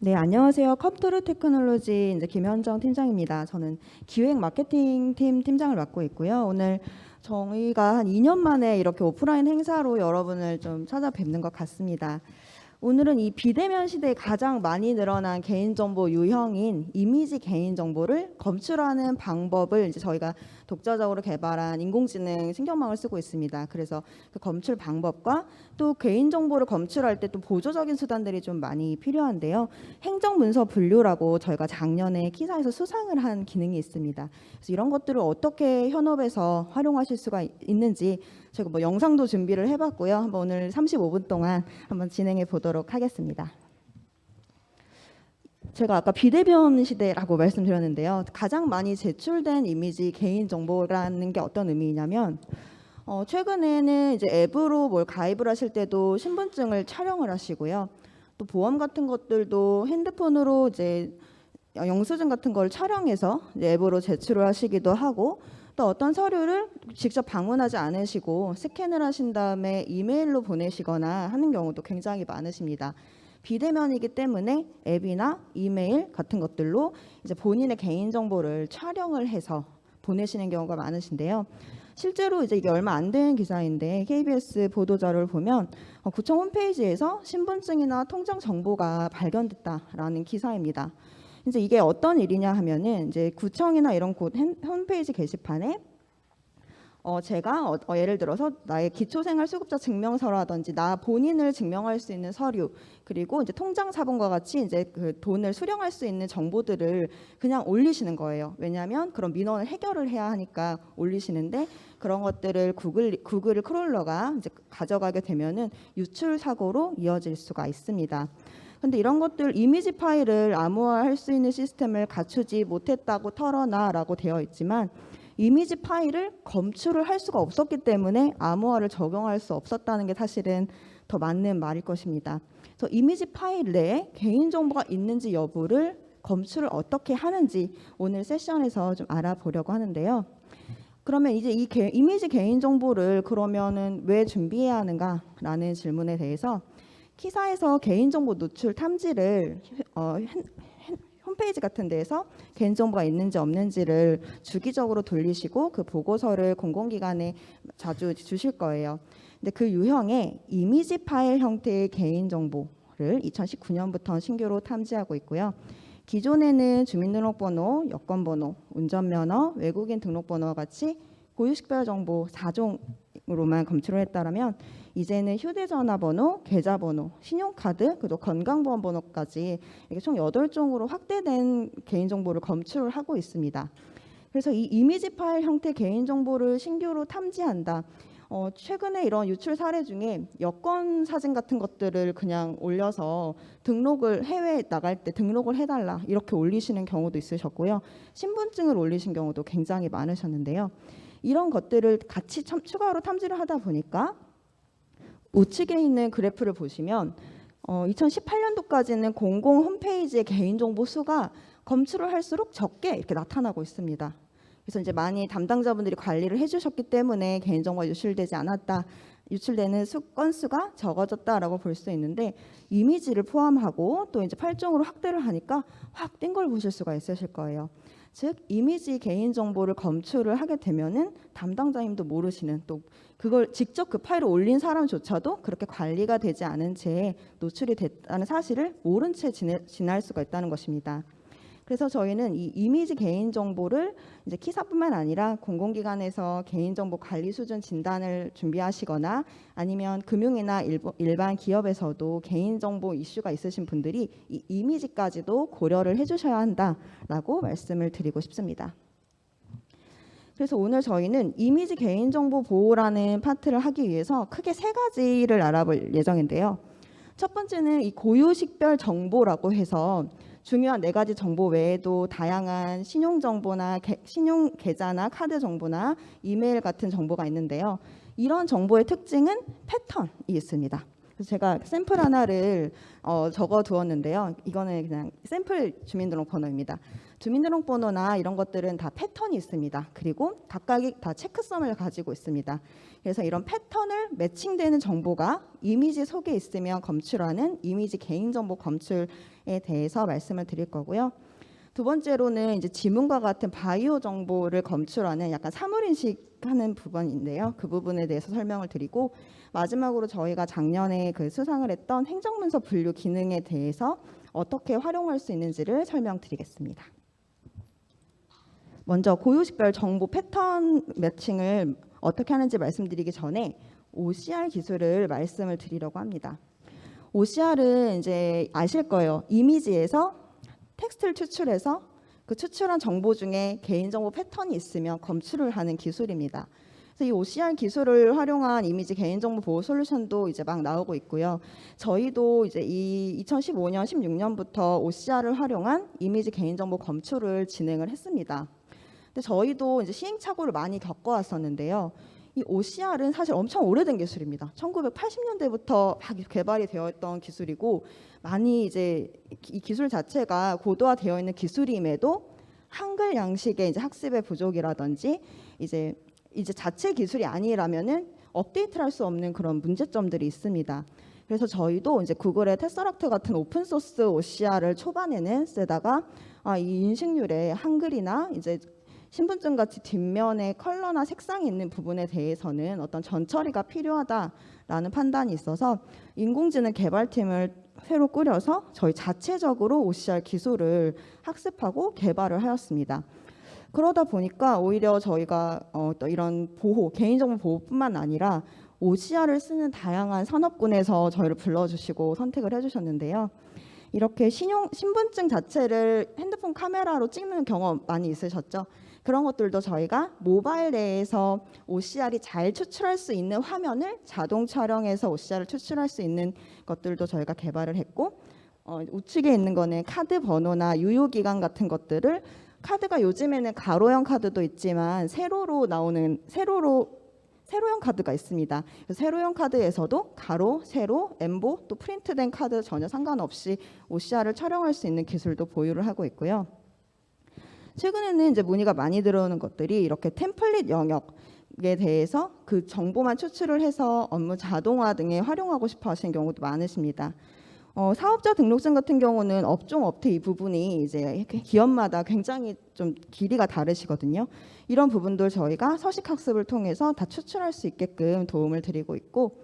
네, 안녕하세요. 컴퓨터 테크놀로지 이제 김현정 팀장입니다. 저는 기획 마케팅 팀 팀장을 맡고 있고요. 오늘 저희가 한 2년 만에 이렇게 오프라인 행사로 여러분을 좀 찾아뵙는 것 같습니다. 오늘은 이 비대면 시대에 가장 많이 늘어난 개인정보 유형인 이미지 개인정보를 검출하는 방법을 이제 저희가 독자적으로 개발한 인공지능 신경망을 쓰고 있습니다. 그래서 그 검출 방법과 또 개인정보를 검출할 때 또 보조적인 수단들이 좀 많이 필요한데요. 행정문서 분류라고 저희가 작년에 키사에서 수상을 한 기능이 있습니다. 그래서 이런 것들을 어떻게 현업에서 활용하실 수가 있는지 제가 뭐 영상도 준비를 해봤고요. 한번 오늘 35분 동안 한번 진행해 보도록 하겠습니다. 제가 아까 비대면 시대라고 말씀드렸는데요. 가장 많이 제출된 이미지 개인정보라는 게 어떤 의미냐면 최근에는 이제 앱으로 뭘 가입을 하실 때도 신분증을 촬영을 하시고요. 또 보험 같은 것들도 핸드폰으로 이제 영수증 같은 걸 촬영해서 앱으로 제출을 하시기도 하고 또 어떤 서류를 직접 방문하지 않으시고 스캔을 하신 다음에 이메일로 보내시거나 하는 경우도 굉장히 많으십니다. 비대면이기 때문에 앱이나 이메일 같은 것들로 이제 본인의 개인정보를 촬영을 해서 보내시는 경우가 많으신데요. 실제로 이제 이게 얼마 안 된 기사인데 KBS 보도자료를 보면 구청 홈페이지에서 신분증이나 통장 정보가 발견됐다라는 기사입니다. 이제 이게 어떤 일이냐 하면은 이제 구청이나 이런 곳 홈페이지 게시판에 제가 예를 들어서 나의 기초생활수급자 증명서라든지 나 본인을 증명할 수 있는 서류 그리고 이제 통장 사본과 같이 이제 그 돈을 수령할 수 있는 정보들을 그냥 올리시는 거예요. 왜냐하면 그런 민원을 해결을 해야 하니까 올리시는데 그런 것들을 구글 크롤러가 이제 가져가게 되면은 유출 사고로 이어질 수가 있습니다. 근데 이런 것들 이미지 파일을 암호화할 수 있는 시스템을 갖추지 못했다고 털어놔라고 되어 있지만 이미지 파일을 검출을 할 수가 없었기 때문에 암호화를 적용할 수 없었다는 게 사실은 더 맞는 말일 것입니다. 그래서 이미지 파일 내에 개인정보가 있는지 여부를 검출을 어떻게 하는지 오늘 세션에서 좀 알아보려고 하는데요. 그러면 이제 이 이미지 개인정보를 그러면은 왜 준비해야 하는가라는 질문에 대해서 키사에서 개인정보 노출 탐지를 홈페이지 같은 데에서 개인정보가 있는지 없는지를 주기적으로 돌리시고 그 보고서를 공공기관에 자주 주실 거예요. 근데 그 유형의 이미지 파일 형태의 개인정보를 2019년부터 신규로 탐지하고 있고요. 기존에는 주민등록번호, 여권번호, 운전면허, 외국인 등록번호와 같이 고유식별 정보 4종으로만 검출을 했다면 이제는 휴대전화번호, 계좌번호, 신용카드, 그리고 건강보험번호까지 이게 총 8종으로 확대된 개인정보를 검출을 하고 있습니다. 그래서 이 이미지 파일 형태 개인정보를 신규로 탐지한다. 최근에 이런 유출 사례 중에 여권 사진 같은 것들을 그냥 올려서 등록을 해외에 나갈 때 등록을 해달라 이렇게 올리시는 경우도 있으셨고요. 신분증을 올리신 경우도 굉장히 많으셨는데요. 이런 것들을 같이 추가로 탐지를 하다 보니까 우측에 있는 그래프를 보시면 2018년도까지는 공공 홈페이지의 개인정보 수가 검출을 할수록 적게 이렇게 나타나고 있습니다. 그래서 이제 많이 담당자분들이 관리를 해주셨기 때문에 개인정보가 유출되지 않았다, 유출되는 건수가 적어졌다라고 볼 수 있는데 이미지를 포함하고 또 이제 8종으로 확대를 하니까 확 뛴 걸 보실 수가 있으실 거예요. 즉 이미지 개인정보를 검출을 하게 되면은 담당자님도 모르시는 또 그걸 직접 그 파일을 올린 사람조차도 그렇게 관리가 되지 않은 채 노출이 됐다는 사실을 모른 채 지날 수가 있다는 것입니다. 그래서 저희는 이 이미지 개인정보를 이제 키사뿐만 아니라 공공기관에서 개인정보 관리 수준 진단을 준비하시거나 아니면 금융이나 일반 기업에서도 개인정보 이슈가 있으신 분들이 이 이미지까지도 고려를 해주셔야 한다라고 말씀을 드리고 싶습니다. 그래서 오늘 저희는 이미지 개인정보 보호라는 파트를 하기 위해서 크게 3가지를 알아볼 예정인데요. 첫 번째는 이 고유식별 정보라고 해서 중요한 4가지 정보 외에도 다양한 신용정보나 신용 계좌나 카드 정보나 이메일 같은 정보가 있는데요. 이런 정보의 특징은 패턴이 있습니다. 그래서 제가 샘플 하나를 적어 두었는데요. 이거는 그냥 샘플 주민등록번호입니다. 주민등록번호나 이런 것들은 다 패턴이 있습니다. 그리고 각각이 다 체크성을 가지고 있습니다. 그래서 이런 패턴을 매칭되는 정보가 이미지 속에 있으면 검출하는 이미지 개인정보 검출에 대해서 말씀을 드릴 거고요. 두 번째로는 이제 지문과 같은 바이오 정보를 검출하는 약간 사물인식하는 부분인데요. 그 부분에 대해서 설명을 드리고, 마지막으로 저희가 작년에 그 수상을 했던 행정문서 분류 기능에 대해서 어떻게 활용할 수 있는지를 설명드리겠습니다. 먼저 고유식별 정보 패턴 매칭을 어떻게 하는지 말씀드리기 전에 OCR 기술을 말씀을 드리려고 합니다. OCR은 이제 아실 거예요. 이미지에서 텍스트를 추출해서 그 추출한 정보 중에 개인정보 패턴이 있으면 검출을 하는 기술입니다. 그래서 이 OCR 기술을 활용한 이미지 개인정보 보호 솔루션도 이제 막 나오고 있고요. 저희도 이제 이 2015년, 16년부터 OCR을 활용한 이미지 개인정보 검출을 진행을 했습니다. 근데 저희도 이제 시행착오를 많이 겪어왔었는데요. 이 OCR은 사실 엄청 오래된 기술입니다. 1980년대부터 개발이 되어 있던 기술이고, 많이 이제 이 기술 자체가 고도화되어 있는 기술임에도 한글 양식의 이제 학습의 부족이라든지 이제 자체 기술이 아니라면은 업데이트를 할 수 없는 그런 문제점들이 있습니다. 그래서 저희도 이제 구글의 테서락트 같은 오픈 소스 OCR을 초반에는 쓰다가 이 인식률의 한글이나 이제 신분증 같이 뒷면에 컬러나 색상이 있는 부분에 대해서는 어떤 전처리가 필요하다라는 판단이 있어서 인공지능 개발팀을 새로 꾸려서 저희 자체적으로 OCR 기술을 학습하고 개발을 하였습니다. 그러다 보니까 오히려 저희가 또 이런 보호, 개인정보 보호뿐만 아니라 OCR을 쓰는 다양한 산업군에서 저희를 불러주시고 선택을 해주셨는데요. 이렇게 신분증 자체를 핸드폰 카메라로 찍는 경험 많이 있으셨죠? 그런 것들도 저희가 모바일 내에서 OCR이 잘 추출할 수 있는 화면을 자동 촬영해서 OCR을 추출할 수 있는 것들도 저희가 개발을 했고, 우측에 있는 거는 카드 번호나 유효기간 같은 것들을, 카드가 요즘에는 가로형 카드도 있지만 세로형 카드가 있습니다. 세로형 카드에서도 가로, 세로, 엠보, 또 프린트된 카드 전혀 상관없이 OCR을 촬영할 수 있는 기술도 보유를 하고 있고요. 최근에는 이제 문의가 많이 들어오는 것들이 이렇게 템플릿 영역에 대해서 그 정보만 추출을 해서 업무 자동화 등에 활용하고 싶어 하시는 경우도 많으십니다. 사업자 등록증 같은 경우는 업종 업태 이 부분이 이제 기업마다 굉장히 좀 길이가 다르시거든요. 이런 부분들 저희가 서식 학습을 통해서 다 추출할 수 있게끔 도움을 드리고 있고,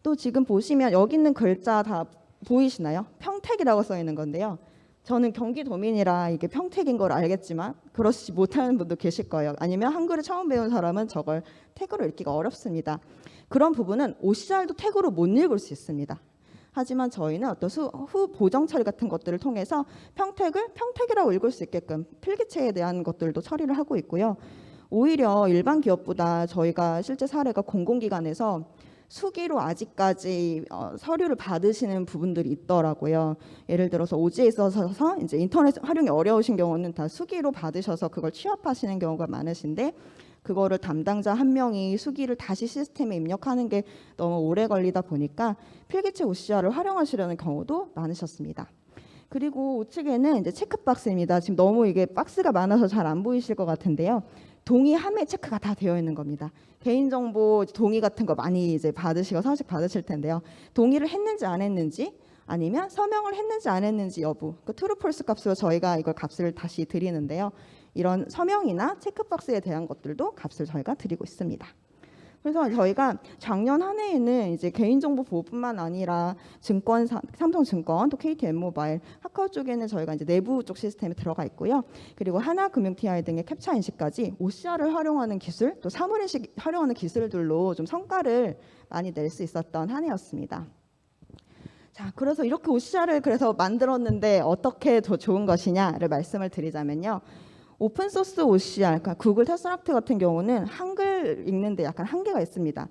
또 지금 보시면 여기 있는 글자 다 보이시나요? 평택이라고 써 있는 건데요. 저는 경기도민이라 이게 평택인 걸 알겠지만 그렇지 못하는 분도 계실 거예요. 아니면 한글을 처음 배운 사람은 저걸 태그로 읽기가 어렵습니다. 그런 부분은 OCR도 태그로 못 읽을 수 있습니다. 하지만 저희는 어떤 후 보정 처리 같은 것들을 통해서 평택을 평택이라고 읽을 수 있게끔 필기체에 대한 것들도 처리를 하고 있고요. 오히려 일반 기업보다 저희가 실제 사례가 공공기관에서 수기로 아직까지 서류를 받으시는 부분들이 있더라고요. 예를 들어서 오지에 있어서 이제 인터넷 활용이 어려우신 경우는 다 수기로 받으셔서 그걸 취합하시는 경우가 많으신데, 그거를 담당자 한 명이 수기를 다시 시스템에 입력하는 게 너무 오래 걸리다 보니까 필기체 OCR을 활용하시려는 경우도 많으셨습니다. 그리고 우측에는 이제 체크박스입니다. 지금 너무 이게 박스가 많아서 잘 안 보이실 것 같은데요. 동의함에 체크가 다 되어 있는 겁니다. 개인정보 동의 같은 거 많이 이제 받으시고 서식 받으실 텐데요. 동의를 했는지 안 했는지, 아니면 서명을 했는지 안 했는지 여부, 그 트루 폴스 값으로 저희가 이걸 값을 다시 드리는데요. 이런 서명이나 체크박스에 대한 것들도 값을 저희가 드리고 있습니다. 그래서 저희가 작년 한 해에는 이제 개인정보 보호뿐만 아니라 증권사, 삼성증권, 또 KTM모바일, 카카오 쪽에는 저희가 이제 내부 쪽 시스템에 들어가 있고요. 그리고 하나금융 TI 등의 캡처 인식까지 OCR을 활용하는 기술, 또 사물인식 활용하는 기술들로 좀 성과를 많이 낼 수 있었던 한 해였습니다. 자, 그래서 이렇게 OCR을 그래서 만들었는데 어떻게 더 좋은 것이냐를 말씀을 드리자면요. 오픈소스 OCR, 그러니까 구글 테서락트 같은 경우는 한글 읽는데 약간 한계가 있습니다.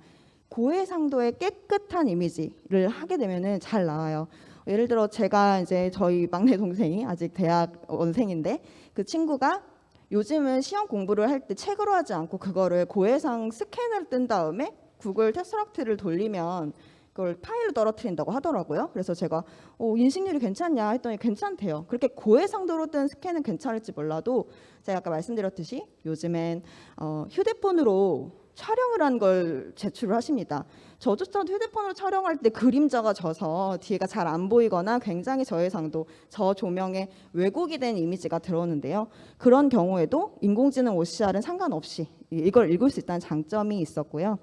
고해상도의 깨끗한 이미지를 하게 되면은 잘 나와요. 예를 들어 제가 이제 저희 막내 동생이 아직 대학원생인데, 그 친구가 요즘은 시험 공부를 할 때 책으로 하지 않고 그거를 고해상 스캔을 뜬 다음에 구글 테서락트를 돌리면 그걸 파일로 떨어뜨린다고 하더라고요. 그래서 제가 인식률이 괜찮냐 했더니 괜찮대요. 그렇게 고해상도로 뜬 스캔은 괜찮을지 몰라도 제가 아까 말씀드렸듯이 요즘엔 휴대폰으로 촬영을 한 걸 제출을 하십니다. 저조차도 휴대폰으로 촬영할 때 그림자가 져서 뒤가 잘 안 보이거나 굉장히 저해상도, 저조명에 왜곡이 된 이미지가 들어오는데요. 그런 경우에도 인공지능 OCR은 상관없이 이걸 읽을 수 있다는 장점이 있었고요.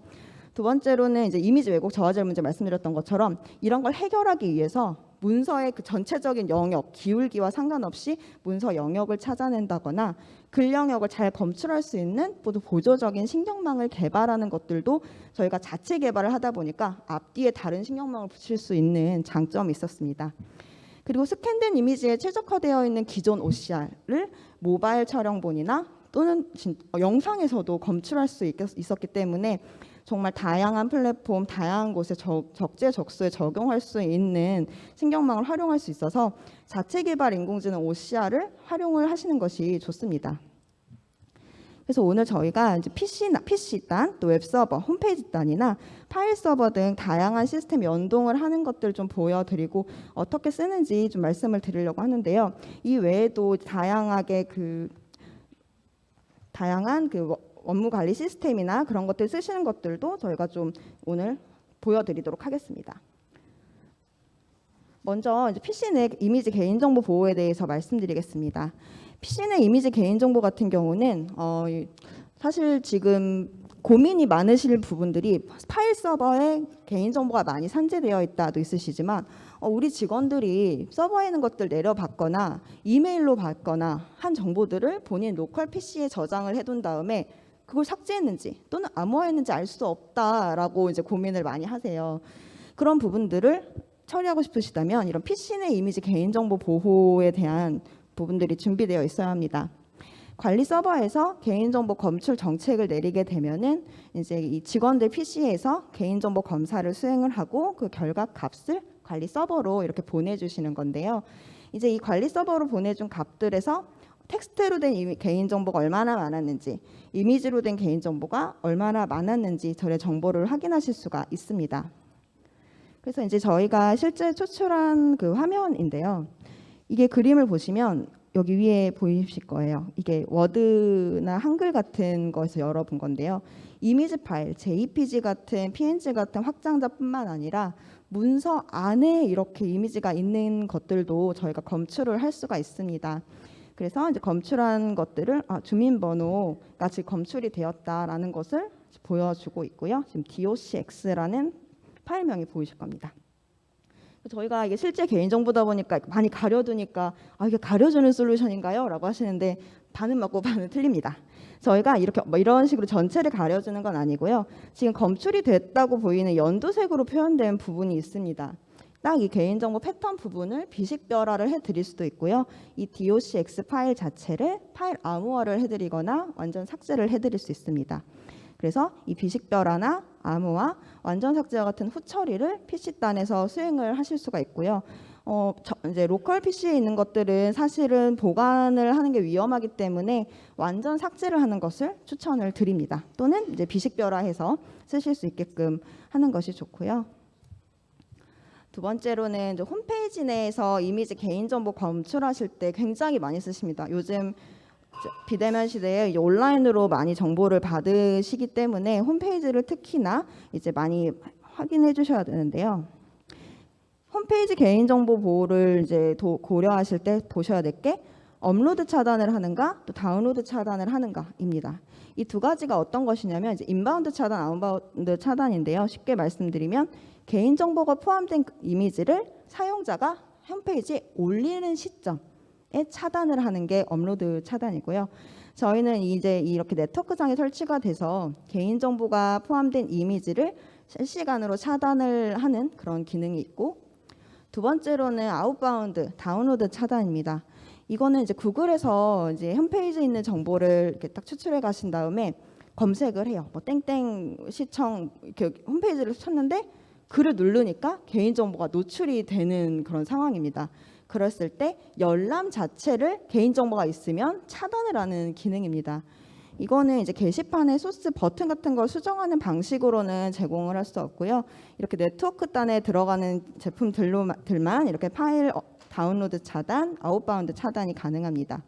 두 번째로는 이제 이미지 왜곡 저하절 문제 말씀드렸던 것처럼 이런 걸 해결하기 위해서 문서의 그 전체적인 영역, 기울기와 상관없이 문서 영역을 찾아낸다거나 글 영역을 잘 검출할 수 있는 보조적인 신경망을 개발하는 것들도 저희가 자체 개발을 하다 보니까 앞뒤에 다른 신경망을 붙일 수 있는 장점이 있었습니다. 그리고 스캔된 이미지에 최적화되어 있는 기존 OCR을 모바일 촬영본이나 또는 영상에서도 검출할 수 있었기 때문에 정말 다양한 플랫폼, 다양한 곳에 적재적소에 적용할 수 있는 신경망을 활용할 수 있어서 자체 개발 인공지능 OCR을 활용을 하시는 것이 좋습니다. 그래서 오늘 저희가 이제 PC-단, 또 웹서버, 홈페이지-단이나 파일 서버 등 다양한 시스템 연동을 하는 것들 좀 보여드리고 어떻게 쓰는지 좀 말씀을 드리려고 하는데요. 이 외에도 다양한 업무 관리 시스템이나 그런 것들 쓰시는 것들도 저희가 좀 오늘 보여드리도록 하겠습니다. 먼저 이제 PCN의 이미지 개인정보 보호에 대해서 말씀드리겠습니다. PCN의 이미지 개인정보 같은 경우는 사실 지금 고민이 많으실 부분들이 파일 서버에 개인정보가 많이 산재되어 있다도 있으시지만 우리 직원들이 서버에 있는 것들 내려받거나 이메일로 받거나 한 정보들을 본인 로컬 PC에 저장을 해둔 다음에 그걸 삭제했는지 또는 암호화했는지 알 수 없다라고 이제 고민을 많이 하세요. 그런 부분들을 처리하고 싶으시다면 이런 PC 내 이미지 개인정보 보호에 대한 부분들이 준비되어 있어야 합니다. 관리 서버에서 개인정보 검출 정책을 내리게 되면은 이제 이 직원들 PC에서 개인정보 검사를 수행을 하고 그 결과 값을 관리 서버로 이렇게 보내주시는 건데요. 이제 이 관리 서버로 보내준 값들에서 텍스트로 된 개인정보가 얼마나 많았는지, 이미지로 된 개인정보가 얼마나 많았는지 저의 정보를 확인하실 수가 있습니다. 그래서 이제 저희가 실제 추출한 그 화면인데요. 이게 그림을 보시면 여기 위에 보이실 거예요. 이게 워드나 한글 같은 거에서 열어본 건데요. 이미지 파일, JPG 같은 PNG 같은 확장자뿐만 아니라 문서 안에 이렇게 이미지가 있는 것들도 저희가 검출을 할 수가 있습니다. 그래서 이제 검출한 것들을 주민번호가 지금 검출이 되었다라는 것을 보여주고 있고요. 지금 docx라는 파일명이 보이실 겁니다. 저희가 이게 실제 개인정보다 보니까 많이 가려두니까 이게 가려주는 솔루션인가요? 라고 하시는데 반은 맞고 반은 틀립니다. 저희가 이렇게 이런 식으로 전체를 가려주는 건 아니고요. 지금 검출이 됐다고 보이는 연두색으로 표현된 부분이 있습니다. 딱 이 개인정보 패턴 부분을 비식별화를 해드릴 수도 있고요. 이 docx 파일 자체를 파일 암호화를 해드리거나 완전 삭제를 해드릴 수 있습니다. 그래서 이 비식별화나 암호화, 완전 삭제와 같은 후처리를 PC단에서 수행을 하실 수가 있고요. 이제 로컬 PC에 있는 것들은 사실은 보관을 하는 게 위험하기 때문에 완전 삭제를 하는 것을 추천을 드립니다. 또는 이제 비식별화해서 쓰실 수 있게끔 하는 것이 좋고요. 두 번째로는 이제 홈페이지 내에서 이미지 개인정보 검출하실 때 굉장히 많이 쓰십니다. 요즘 비대면 시대에 온라인으로 많이 정보를 받으시기 때문에 홈페이지를 특히나 이제 많이 확인해 주셔야 되는데요. 홈페이지 개인정보 보호를 이제 고려하실 때 보셔야 될 게 업로드 차단을 하는가 또 다운로드 차단을 하는가입니다. 이 두 가지가 어떤 것이냐면 이제 인바운드 차단, 아웃바운드 차단인데요. 쉽게 말씀드리면 개인정보가 포함된 이미지를 사용자가 홈페이지에 올리는 시점에 차단을 하는 게 업로드 차단이고요. 저희는 이제 이렇게 네트워크상에 설치가 돼서 개인정보가 포함된 이미지를 실시간으로 차단을 하는 그런 기능이 있고, 두 번째로는 아웃바운드, 다운로드 차단입니다. 이거는 이제 구글에서 이제 홈페이지에 있는 정보를 이렇게 딱 추출해 가신 다음에 검색을 해요. 뭐 땡땡 시청 이렇게 홈페이지를 쳤는데 글을 누르니까 개인정보가 노출이 되는 그런 상황입니다. 그랬을 때 열람 자체를 개인정보가 있으면 차단을 하는 기능입니다. 이거는 이제 게시판에 소스 버튼 같은 걸 수정하는 방식으로는 제공을 할 수 없고요. 이렇게 네트워크단에 들어가는 제품들만 이렇게 파일 다운로드 차단, 아웃바운드 차단이 가능합니다.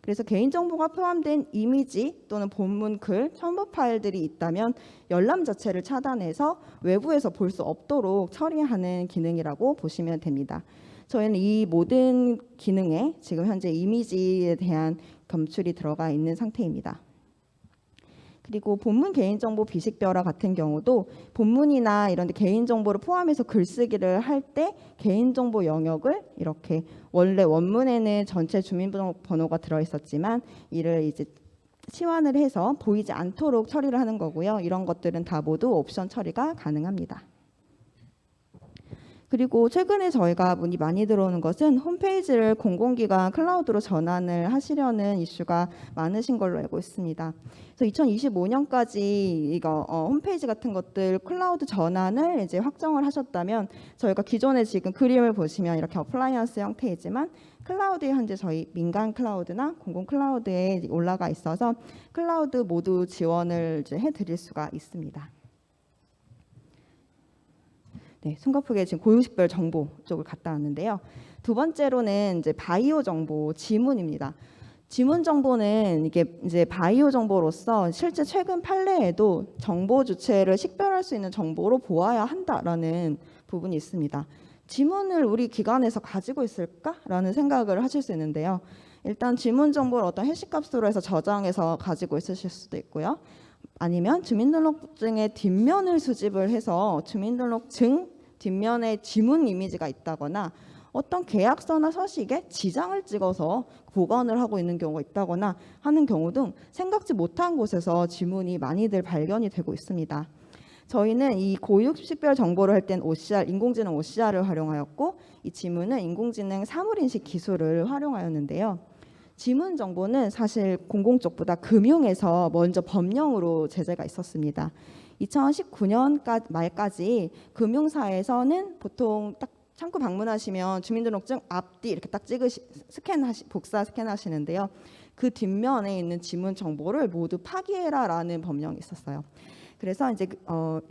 그래서 개인정보가 포함된 이미지 또는 본문 글, 첨부 파일들이 있다면 열람 자체를 차단해서 외부에서 볼 수 없도록 처리하는 기능이라고 보시면 됩니다. 저희는 이 모든 기능에 지금 현재 이미지에 대한 검출이 들어가 있는 상태입니다. 그리고 본문 개인정보 비식별화 같은 경우도 본문이나 이런 데 개인정보를 포함해서 글쓰기를 할 때 개인정보 영역을 이렇게 원래 원문에는 전체 주민번호가 들어있었지만 이를 이제 치환을 해서 보이지 않도록 처리를 하는 거고요. 이런 것들은 다 모두 옵션 처리가 가능합니다. 그리고 최근에 저희가 문의 많이 들어오는 것은 홈페이지를 공공기관 클라우드로 전환을 하시려는 이슈가 많으신 걸로 알고 있습니다. 그래서 2025년까지 이거 홈페이지 같은 것들 클라우드 전환을 이제 확정을 하셨다면 저희가 기존에 지금 그림을 보시면 이렇게 어플라이언스 형태이지만 클라우드에 현재 저희 민간 클라우드나 공공 클라우드에 올라가 있어서 클라우드 모두 지원을 이제 해드릴 수가 있습니다. 네, 숨가쁘게 지금 고유식별 정보 쪽을 갔다 왔는데요. 두 번째로는 이제 바이오 정보 지문입니다. 지문 정보는 이게 이제 바이오 정보로서 실제 최근 판례에도 정보 주체를 식별할 수 있는 정보로 보아야 한다라는 부분이 있습니다. 지문을 우리 기관에서 가지고 있을까라는 생각을 하실 수 있는데요. 일단 지문 정보를 어떤 해시값으로 해서 저장해서 가지고 있으실 수도 있고요. 아니면 주민등록증의 뒷면을 수집을 해서 주민등록증 뒷면에 지문 이미지가 있다거나 어떤 계약서나 서식에 지장을 찍어서 보관을 하고 있는 경우가 있다거나 하는 경우 등 생각지 못한 곳에서 지문이 많이들 발견이 되고 있습니다. 저희는 이 고유식별 정보를 할 땐 OCR, 인공지능 OCR을 활용하였고 이 지문은 인공지능 사물인식 기술을 활용하였는데요. 지문 정보는 사실 공공 쪽보다 금융에서 먼저 법령으로 제재가 있었습니다. 2019년 말까지 금융사에서는 보통 딱 창구 방문하시면 주민등록증 앞뒤 이렇게 딱 복사 스캔하시는데요. 그 뒷면에 있는 지문 정보를 모두 파기해라라는 법령이 있었어요. 그래서 이제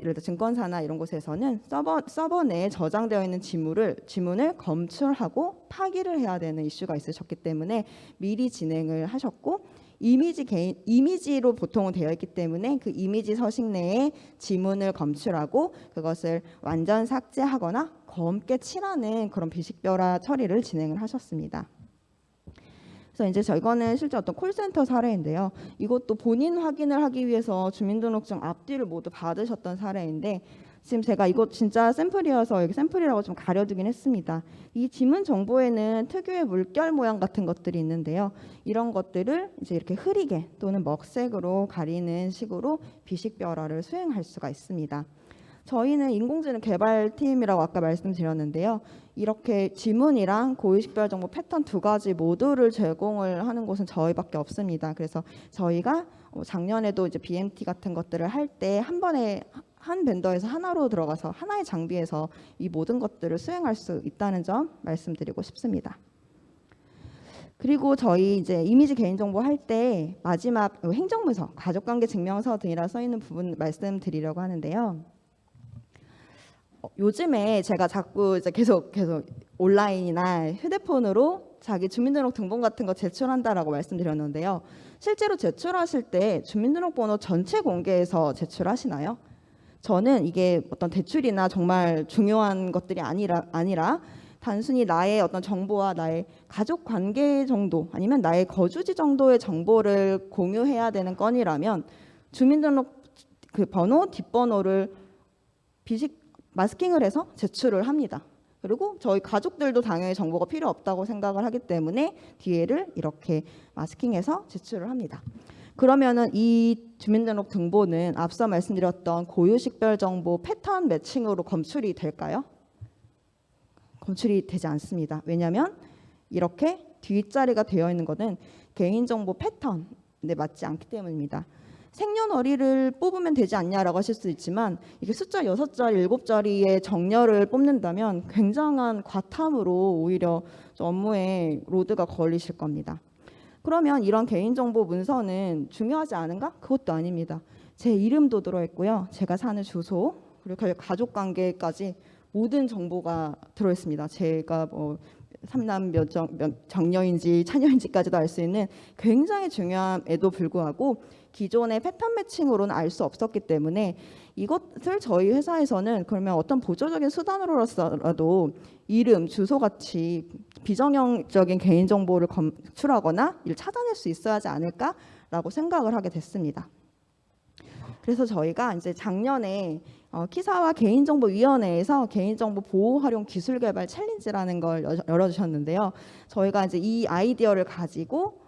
예를 들어 증권사나 이런 곳에서는 서버 내에 저장되어 있는 지문을 검출하고 파기를 해야 되는 이슈가 있으셨기 때문에 미리 진행을 하셨고 이미지로 보통은 되어 있기 때문에 그 이미지 서식 내에 지문을 검출하고 그것을 완전 삭제하거나 검게 칠하는 그런 비식별화 처리를 진행을 하셨습니다. 그래서 이제 이거는 실제 어떤 콜센터 사례인데요. 이것도 본인 확인을 하기 위해서 주민등록증 앞뒤를 모두 받으셨던 사례인데 지금 제가 이거 진짜 샘플이어서 여기 샘플이라고 좀 가려두긴 했습니다. 이 지문 정보에는 특유의 물결 모양 같은 것들이 있는데요. 이런 것들을 이제 이렇게 흐리게 또는 먹색으로 가리는 식으로 비식별화를 수행할 수가 있습니다. 저희는 인공지능 개발팀이라고 아까 말씀드렸는데요. 이렇게 지문이랑 고유식별 정보 패턴 두 가지 모두를 제공을 하는 곳은 저희밖에 없습니다. 그래서 저희가 작년에도 이제 BMT 같은 것들을 할 때 한 번에 한 벤더에서 하나로 들어가서 하나의 장비에서 이 모든 것들을 수행할 수 있다는 점 말씀드리고 싶습니다. 그리고 저희 이제 이미지 개인정보 할 때 마지막 행정문서, 가족관계 증명서 등이라 써 있는 부분 말씀드리려고 하는데요. 요즘에 제가 자꾸 이제 계속 온라인이나 휴대폰으로 자기 주민등록 등본 같은 거 제출한다라고 말씀드렸는데요. 실제로 제출하실 때 주민등록번호 전체 공개해서 제출하시나요? 저는 이게 어떤 대출이나 정말 중요한 것들이 아니라 단순히 나의 어떤 정보와 나의 가족 관계 정도 아니면 나의 거주지 정도의 정보를 공유해야 되는 건이라면 주민등록 그 번호 뒷번호를 마스킹을 해서 제출을 합니다. 그리고 저희 가족들도 당연히 정보가 필요 없다고 생각을 하기 때문에 뒤에를 이렇게 마스킹해서 제출을 합니다. 그러면은 이 주민등록 등본은 앞서 말씀드렸던 고유식별 정보 패턴 매칭으로 검출이 될까요? 검출이 되지 않습니다. 왜냐하면 이렇게 뒷자리가 되어 있는 것은 개인정보 패턴에 맞지 않기 때문입니다. 생년월일을 뽑으면 되지 않냐라고 하실 수 있지만 이게 숫자 6자리, 7자리의 정렬을 뽑는다면 굉장한 과탐으로 오히려 업무에 로드가 걸리실 겁니다. 그러면 이런 개인정보 문서는 중요하지 않은가? 그것도 아닙니다. 제 이름도 들어있고요. 제가 사는 주소, 그리고 가족관계까지 모든 정보가 들어있습니다. 제가 뭐 삼남 몇 장녀인지 차녀인지까지도 알 수 있는 굉장히 중요함에도 불구하고 기존의 패턴 매칭으로는 알 수 없었기 때문에 이것을 저희 회사에서는 그러면 어떤 보조적인 수단으로라도 이름, 주소 같이 비정형적인 개인정보를 검출하거나 이를 찾아낼 수 있어야 하지 않을까라고 생각을 하게 됐습니다. 그래서 저희가 이제 작년에 키사와 개인정보위원회에서 개인정보 보호 활용 기술 개발 챌린지라는 걸 열어주셨는데요. 저희가 이제 이 아이디어를 가지고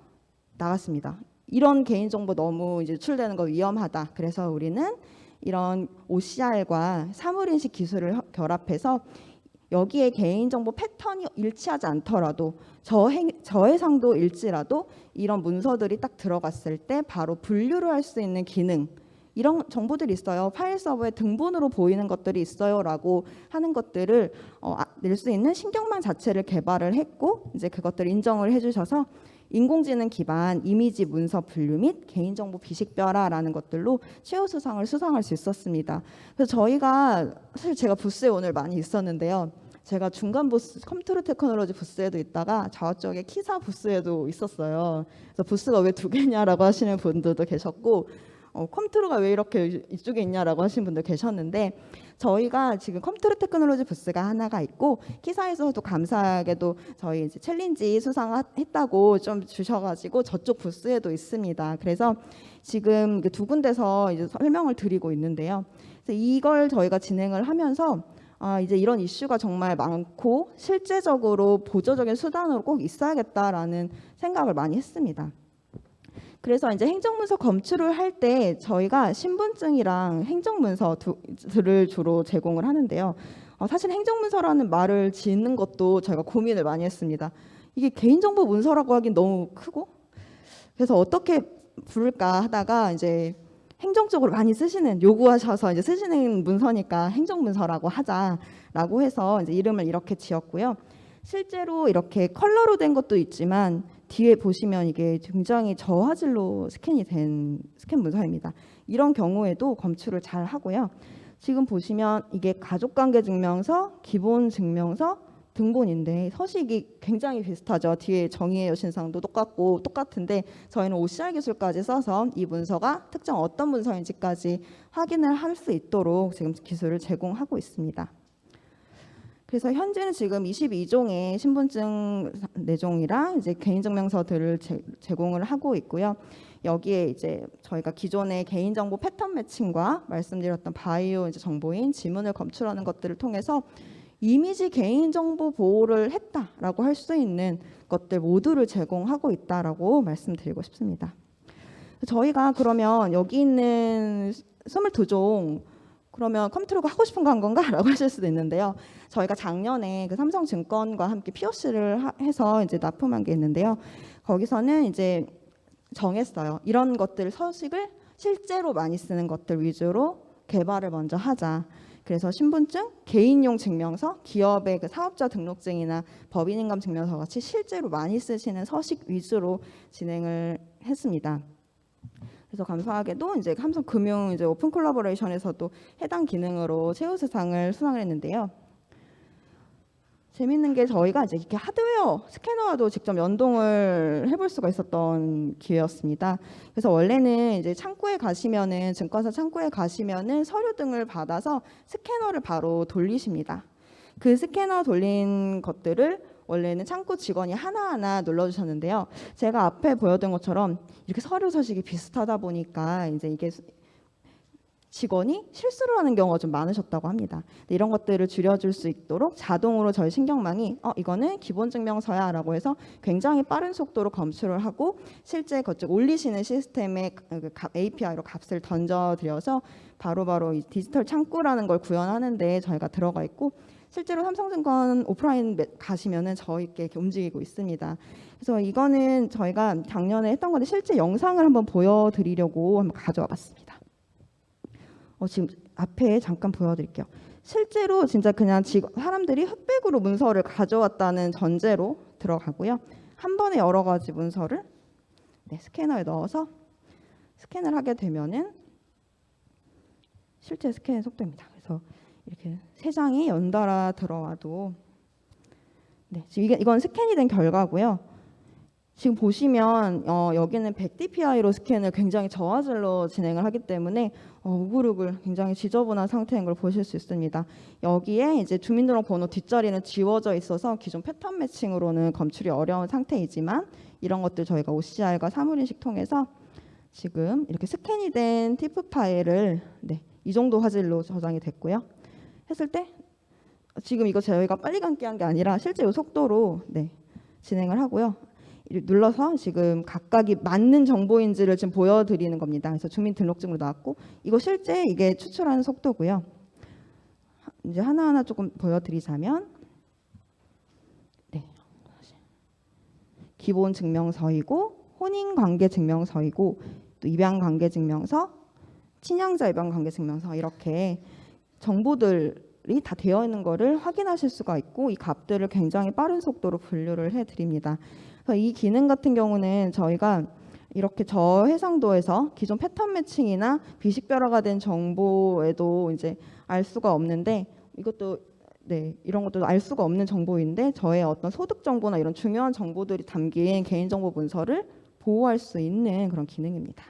나갔습니다. 이런 개인정보 너무 이제 유출되는 거 위험하다. 그래서 우리는 이런 OCR과 사물인식 기술을 결합해서 여기에 개인정보 패턴이 일치하지 않더라도 저해상도 일지라도 이런 문서들이 딱 들어갔을 때 바로 분류를 할 수 있는 기능, 이런 정보들이 있어요. 파일 서버에 등본으로 보이는 것들이 있어요 라고 하는 것들을 낼 수 있는 신경망 자체를 개발을 했고 이제 그것들을 인정을 해주셔서 인공지능 기반 이미지 문서 분류 및 개인정보 비식별화라는 것들로 최우수상을 수상할 수 있었습니다. 그래서 저희가 사실 제가 부스에 오늘 많이 있었는데요. 제가 중간 부스 컴퓨터 테크놀로지 부스에도 있다가 저쪽에 키사 부스에도 있었어요. 그래서 부스가 왜 두 개냐라고 하시는 분들도 계셨고 컴퓨터가 왜 이렇게 이쪽에 있냐라고 하시는 분들 계셨는데 저희가 지금 컴퓨터 테크놀로지 부스가 하나가 있고 키사에서도 감사하게도 저희 이제 챌린지 수상했다고 좀 주셔가지고 저쪽 부스에도 있습니다. 그래서 지금 두 군데서 이제 설명을 드리고 있는데요. 그래서 이걸 저희가 진행을 하면서 이제 이런 이슈가 정말 많고 실제적으로 보조적인 수단으로 꼭 있어야겠다라는 생각을 많이 했습니다. 그래서 이제 행정문서 검출을 할 때 저희가 신분증이랑 행정문서들을 주로 제공을 하는데요. 사실 행정문서라는 말을 짓는 것도 저희가 고민을 많이 했습니다. 이게 개인정보 문서라고 하긴 너무 크고 그래서 어떻게 부를까 하다가 이제 행정적으로 많이 요구하셔서 이제 쓰시는 문서니까 행정문서라고 하자라고 해서 이제 이름을 이렇게 지었고요. 실제로 이렇게 컬러로 된 것도 있지만 뒤에 보시면 이게 굉장히 저화질로 스캔이 된 스캔 문서입니다. 이런 경우에도 검출을 잘 하고요. 지금 보시면 이게 가족관계증명서, 기본증명서, 등본인데 서식이 굉장히 비슷하죠. 뒤에 정의의 여신상도 똑같은데 저희는 OCR 기술까지 써서 이 문서가 특정 어떤 문서인지까지 확인을 할 수 있도록 지금 기술을 제공하고 있습니다. 그래서 현재는 지금 22종의 신분증 내종이랑 이제 개인증명서들을 제공을 하고 있고요. 여기에 이제 저희가 기존의 개인정보 패턴 매칭과 말씀드렸던 바이오 이제 정보인 지문을 검출하는 것들을 통해서 이미지 개인정보 보호를 했다라고 할 수 있는 것들 모두를 제공하고 있다라고 말씀드리고 싶습니다. 저희가 그러면 여기 있는 22종 그러면 컴퓨터가 하고 싶은 거 한 건가? 라고 하실 수도 있는데요. 저희가 작년에 그 삼성증권과 함께 POC를 해서 이제 납품한 게 있는데요. 거기서는 이제 정했어요. 이런 것들 서식을 실제로 많이 쓰는 것들 위주로 개발을 먼저 하자. 그래서 신분증, 개인용 증명서, 기업의 그 사업자 등록증이나 법인인감 증명서 같이 실제로 많이 쓰시는 서식 위주로 진행을 했습니다. 그래서 감사하게도 이제 삼성금융 이제 오픈 콜라보레이션에서도 해당 기능으로 최우수상을 수상을 했는데요. 재밌는 게 저희가 이제 이렇게 하드웨어 스캐너와도 직접 연동을 해볼 수가 있었던 기회였습니다. 그래서 원래는 이제 창구에 가시면은 증권사 창구에 가시면은 서류 등을 받아서 스캐너를 바로 돌리십니다. 그 스캐너 돌린 것들을 원래는 창구 직원이 하나하나 눌러주셨는데요. 제가 앞에 보여드린 것처럼 이렇게 서류 서식이 비슷하다 보니까 이제 이게 직원이 실수를 하는 경우가 좀 많으셨다고 합니다. 이런 것들을 줄여줄 수 있도록 자동으로 저희 신경망이 이거는 기본증명서야 라고 해서 굉장히 빠른 속도로 검출을 하고 실제 그쪽 올리시는 시스템에 API로 값을 던져드려서 바로바로 이 디지털 창구라는 걸 구현하는데 저희가 들어가 있고 실제로 삼성증권 오프라인 가시면은 저희께 이렇게 움직이고 있습니다. 그래서 이거는 저희가 작년에 했던 건데 실제 영상을 한번 보여드리려고 한번 가져와 봤습니다. 지금 앞에 잠깐 보여드릴게요. 실제로 진짜 그냥 사람들이 흑백으로 문서를 가져왔다는 전제로 들어가고요. 한 번에 여러 가지 문서를 네, 스캐너에 넣어서 스캔을 하게 되면은 실제 스캔 속도입니다. 그래서 이렇게 3장이 연달아 들어와도 네, 지금 이건 스캔이 된 결과고요. 지금 보시면 여기는 100dpi로 스캔을 굉장히 저화질로 진행을 하기 때문에 우글우글 굉장히 지저분한 상태인 걸 보실 수 있습니다. 여기에 이제 주민등록번호 뒷자리는 지워져 있어서 기존 패턴 매칭으로는 검출이 어려운 상태이지만 이런 것들 저희가 OCR과 사물인식 통해서 지금 이렇게 스캔이 된 TIFF 파일을 네, 이 정도 화질로 저장이 됐고요. 했을 때 지금 이거 저희가 빨리 감기 한 게 아니라 실제 이 속도로 네, 진행을 하고요. 눌러서 지금 각각이 맞는 정보인지를 지금 보여드리는 겁니다. 그래서 주민등록증으로 나왔고 이거 실제 이게 추출하는 속도고요. 이제 하나하나 조금 보여드리자면 네, 기본 증명서이고 혼인관계증명서이고 또 입양관계증명서, 친양자 입양관계증명서 이렇게 정보들이 다 되어 있는 거를 확인하실 수가 있고 이 값들을 굉장히 빠른 속도로 분류를 해드립니다. 그래서 이 기능 같은 경우는 저희가 이렇게 저해상도에서 기존 패턴 매칭이나 비식별화가 된 정보에도 이제 알 수가 없는데 이것도 네, 이런 것도 알 수가 없는 정보인데 저의 어떤 소득 정보나 이런 중요한 정보들이 담긴 개인정보 문서를 보호할 수 있는 그런 기능입니다.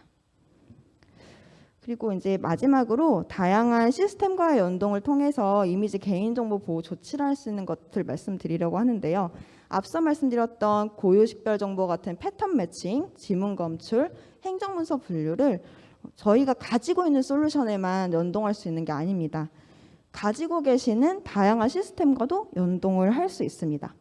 그리고 이제 마지막으로 다양한 시스템과의 연동을 통해서 이미지 개인정보 보호 조치를 할 수 있는 것들 말씀드리려고 하는데요. 앞서 말씀드렸던 고유식별 정보 같은 패턴 매칭, 지문 검출, 행정문서 분류를 저희가 가지고 있는 솔루션에만 연동할 수 있는 게 아닙니다. 가지고 계시는 다양한 시스템과도 연동을 할 수 있습니다.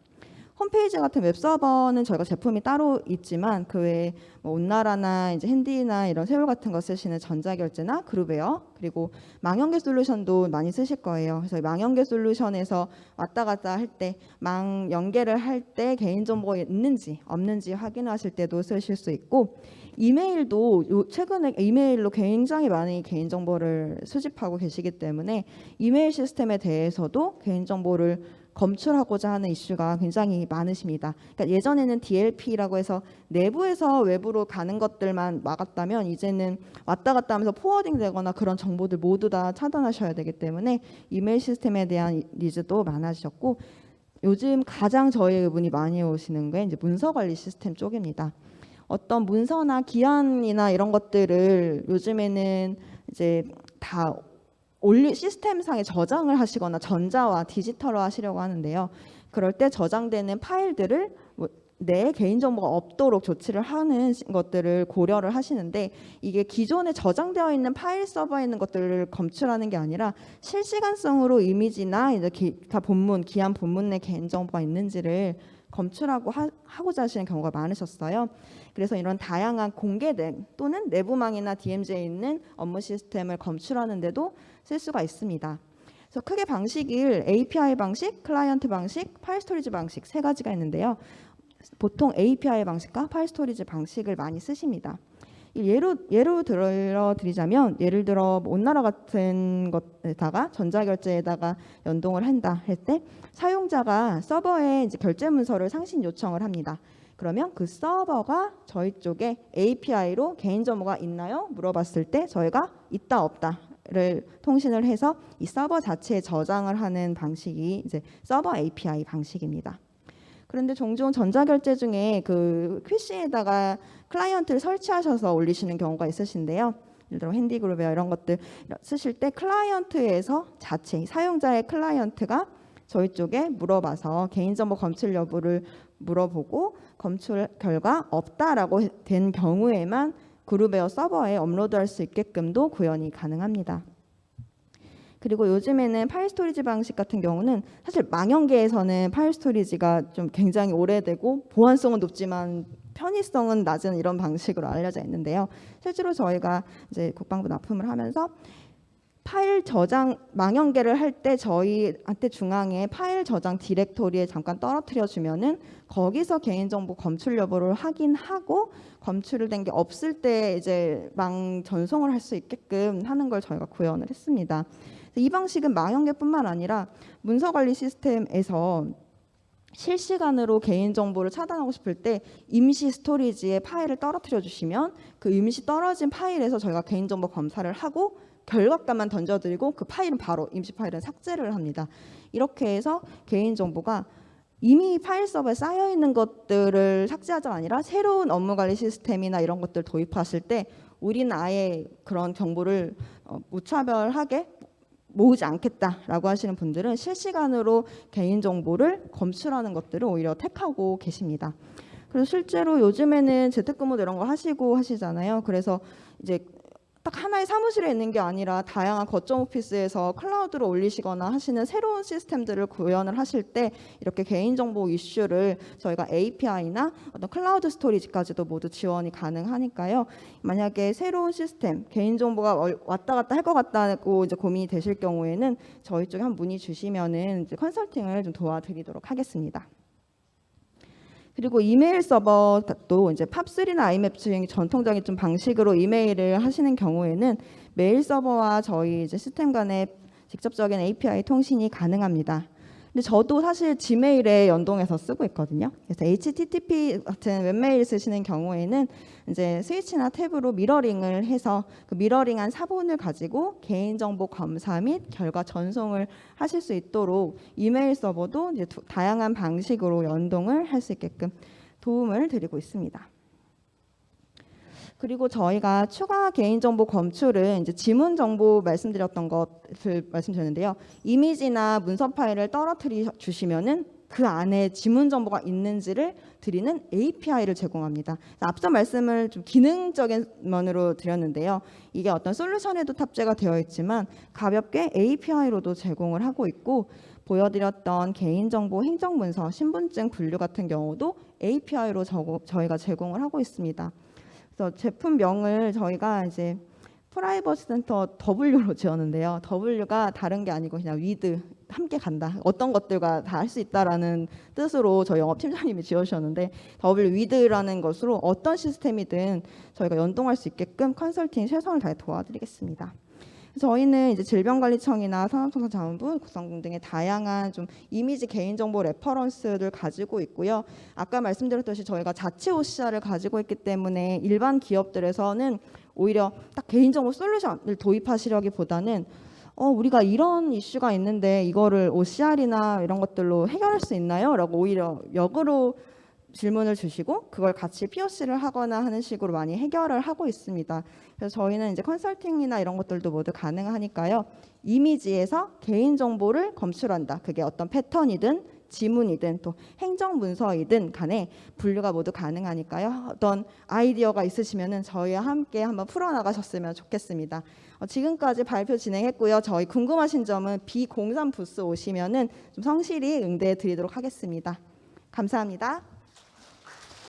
홈페이지 같은 웹서버는 저희가 제품이 따로 있지만 그 외에 뭐 온나라나 이제 핸디나 이런 세월 같은 거 쓰시는 전자결제나 그룹웨어 그리고 망연계 솔루션도 많이 쓰실 거예요. 그래서 망연계 솔루션에서 왔다 갔다 할 때 망 연계를 할 때 개인정보가 있는지 없는지 확인하실 때도 쓰실 수 있고 이메일도 최근에 이메일로 굉장히 많이 개인정보를 수집하고 계시기 때문에 이메일 시스템에 대해서도 개인정보를 검출하고자 하는 이슈가 굉장히 많으십니다. 그러니까 예전에는 DLP라고 해서 내부에서 외부로 가는 것들만 막았다면 이제는 왔다 갔다 하면서 포워딩 되거나 그런 정보들 모두 다 차단하셔야 되기 때문에 이메일 시스템에 대한 니즈도 많아지셨고 요즘 가장 저희 의문이 많이 오시는 게 이제 문서 관리 시스템 쪽입니다. 어떤 문서나 기한이나 이런 것들을 요즘에는 이제 다 시스템상에 저장을 하시거나 전자와 디지털로 하시려고 하는데요. 그럴 때 저장되는 파일들을 내 개인정보가 없도록 조치를 하는 것들을 고려를 하시는데 이게 기존에 저장되어 있는 파일 서버에 있는 것들을 검출하는 게 아니라 실시간성으로 이미지나 이제 기타 본문, 기한 본문 내 개인정보가 있는지를 검출하고 하고자 하시는 경우가 많으셨어요. 그래서 이런 다양한 공개된 또는 내부망이나 DMZ에 있는 업무 시스템을 검출하는 데도 쓸 수가 있습니다. 그래서 크게 방식을 API 방식, 클라이언트 방식, 파일 스토리지 방식 3가지가 있는데요. 보통 API 방식과 파일 스토리지 방식을 많이 쓰십니다. 예로 들어드리자면 예를 들어 온나라 같은 것에다가 전자결제에다가 연동을 한다 할 때 사용자가 서버에 이제 결제 문서를 상신 요청을 합니다. 그러면 그 서버가 저희 쪽에 API로 개인정보가 있나요? 물어봤을 때 저희가 있다 없다를 통신을 해서 이 서버 자체에 저장을 하는 방식이 이제 서버 API 방식입니다. 그런데 종종 전자결제 중에 그 PC에다가 클라이언트를 설치하셔서 올리시는 경우가 있으신데요. 예를 들어 핸디그룹이나 이런 것들 쓰실 때 클라이언트에서 자체 사용자의 클라이언트가 저희 쪽에 물어봐서 개인정보 검출 여부를 물어보고 검출 결과 없다라고 된 경우에만 그룹웨어 서버에 업로드할 수 있게끔도 구현이 가능합니다. 그리고 요즘에는 파일 스토리지 방식 같은 경우는 사실 망연계에서는 파일 스토리지가 좀 굉장히 오래되고 보안성은 높지만 편의성은 낮은 이런 방식으로 알려져 있는데요. 실제로 저희가 이제 국방부 납품을 하면서 파일 저장 망연계를 할 때 저희한테 중앙에 파일 저장 디렉토리에 잠깐 떨어뜨려 주면은 거기서 개인정보 검출 여부를 확인하고 검출된 게 없을 때 이제 망 전송을 할 수 있게끔 하는 걸 저희가 구현을 했습니다. 이 방식은 망연계뿐만 아니라 문서관리 시스템에서 실시간으로 개인정보를 차단하고 싶을 때 임시 스토리지에 파일을 떨어뜨려 주시면 그 임시 떨어진 파일에서 저희가 개인정보 검사를 하고 결과값만 던져드리고 그 파일은 바로 임시 파일은 삭제를 합니다. 이렇게 해서 개인정보가 이미 파일 서버에 쌓여있는 것들을 삭제하자가 아니라 새로운 업무관리 시스템이나 이런 것들 도입하실 때 우리는 아예 그런 정보를 무차별하게 모으지 않겠다라고 하시는 분들은 실시간으로 개인정보를 검출하는 것들을 오히려 택하고 계십니다. 그래서 실제로 요즘에는 재택근무도 이런 거 하시고 하시잖아요. 그래서 이제 딱 하나의 사무실에 있는 게 아니라 다양한 거점 오피스에서 클라우드로 올리시거나 하시는 새로운 시스템들을 구현을 하실 때 이렇게 개인정보 이슈를 저희가 API나 어떤 클라우드 스토리지까지도 모두 지원이 가능하니까요. 만약에 새로운 시스템, 개인정보가 왔다 갔다 할 것 같다고 이제 고민이 되실 경우에는 저희 쪽에 한 문의 주시면은 이제 컨설팅을 좀 도와드리도록 하겠습니다. 그리고 이메일 서버도 이제 팝3나 아이맵 중에 전통적인 좀 방식으로 이메일을 하시는 경우에는 메일 서버와 저희 이제 시스템 간의 직접적인 API 통신이 가능합니다. 근데 저도 사실 지메일에 연동해서 쓰고 있거든요. 그래서 HTTP 같은 웹메일 쓰시는 경우에는 이제 스위치나 탭으로 미러링을 해서 그 미러링한 사본을 가지고 개인정보 검사 및 결과 전송을 하실 수 있도록 이메일 서버도 이제 다양한 방식으로 연동을 할 수 있게끔 도움을 드리고 있습니다. 그리고 저희가 추가 개인정보 검출은 이제 지문 정보 말씀드렸던 것을 말씀드렸는데요. 이미지나 문서 파일을 떨어뜨려 주시면은 그 안에 지문 정보가 있는지를 드리는 API를 제공합니다. 앞서 말씀을 좀 기능적인 면으로 드렸는데요. 이게 어떤 솔루션에도 탑재가 되어 있지만 가볍게 API로도 제공을 하고 있고 보여드렸던 개인정보 행정문서, 신분증 분류 같은 경우도 API로 저희가 제공을 하고 있습니다. 그래서 제품명을 저희가 이제 프라이버시 센터 W로 지었는데요. W가 다른 게 아니고 그냥 with 함께 간다. 어떤 것들과 다 할 수 있다라는 뜻으로 저희 영업 팀장님이 지어주셨는데 W with라는 것으로 어떤 시스템이든 저희가 연동할 수 있게끔 컨설팅 최선을 다해 도와드리겠습니다. 저희는 이제 질병관리청이나 산업통상자원부, 국방부 등의 다양한 좀 이미지 개인정보 레퍼런스를 가지고 있고요. 아까 말씀드렸듯이 저희가 자체 OCR을 가지고 있기 때문에 일반 기업들에서는 오히려 딱 개인정보 솔루션을 도입하시려기보다는 우리가 이런 이슈가 있는데 이거를 OCR이나 이런 것들로 해결할 수 있나요? 라고 오히려 역으로 질문을 주시고 그걸 같이 POC를 하거나 하는 식으로 많이 해결을 하고 있습니다. 그래서 저희는 이제 컨설팅이나 이런 것들도 모두 가능하니까요. 이미지에서 개인정보를 검출한다. 그게 어떤 패턴이든 지문이든 또 행정문서이든 간에 분류가 모두 가능하니까요. 어떤 아이디어가 있으시면은 저희와 함께 한번 풀어나가셨으면 좋겠습니다. 지금까지 발표 진행했고요. 저희 궁금하신 점은 B03 부스 오시면은 좀 성실히 응대해 드리도록 하겠습니다. 감사합니다.